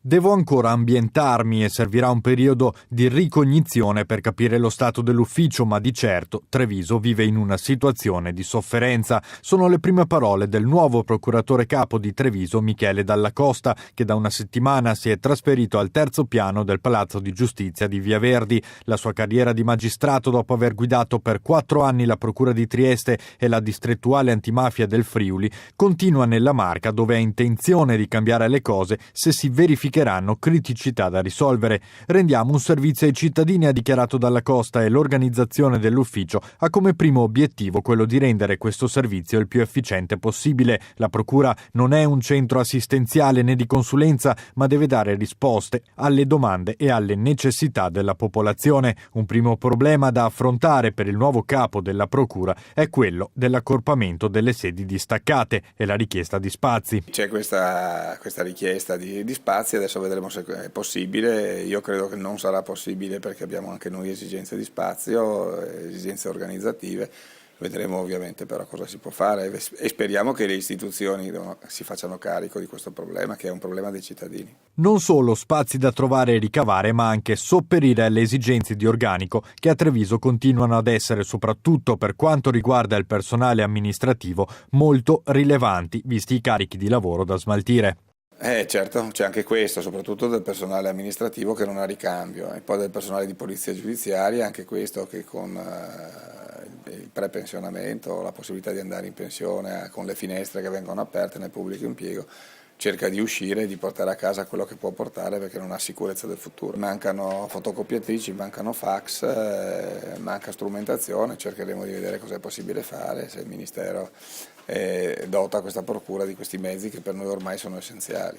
Devo ancora ambientarmi e servirà un periodo di ricognizione per capire lo stato dell'ufficio, ma di certo Treviso vive in una situazione di sofferenza. Sono le prime parole del nuovo procuratore capo di Treviso, Michele Dalla Costa, che da una settimana si è trasferito al terzo piano del Palazzo di Giustizia di Via Verdi. La sua carriera di magistrato, dopo aver guidato per 4 anni la Procura di Trieste e la distrettuale antimafia del Friuli, continua nella Marca, dove ha intenzione di cambiare le cose se si verificheranno criticità da risolvere. Rendiamo un servizio ai cittadini, ha dichiarato Dalla Costa, e l'organizzazione dell'ufficio ha come primo obiettivo quello di rendere questo servizio il più efficiente possibile. La Procura non è un centro assistenziale né di consulenza, ma deve dare risposte alle domande e alle necessità della popolazione. Un primo problema da affrontare per il nuovo capo della Procura è quello dell'accorpamento delle sedi distaccate e la richiesta di spazi. C'è questa richiesta di spazi, adesso vedremo se è possibile. Io credo che non sarà possibile perché abbiamo anche noi esigenze di spazio, esigenze organizzative. Vedremo ovviamente però cosa si può fare e speriamo che le istituzioni si facciano carico di questo problema, che è un problema dei cittadini. Non solo spazi da trovare e ricavare, ma anche sopperire alle esigenze di organico che a Treviso continuano ad essere, soprattutto per quanto riguarda il personale amministrativo, molto rilevanti, visti i carichi di lavoro da smaltire. Certo, c'è anche questo, soprattutto del personale amministrativo che non ha ricambio, e poi del personale di polizia giudiziaria, anche questo che con il prepensionamento, la possibilità di andare in pensione con le finestre che vengono aperte nel pubblico impiego, cerca di uscire e di portare a casa quello che può portare perché non ha sicurezza del futuro. Mancano fotocopiatrici, mancano fax, manca strumentazione, cercheremo di vedere cosa è possibile fare, se il Ministero dota questa procura di questi mezzi che per noi ormai sono essenziali.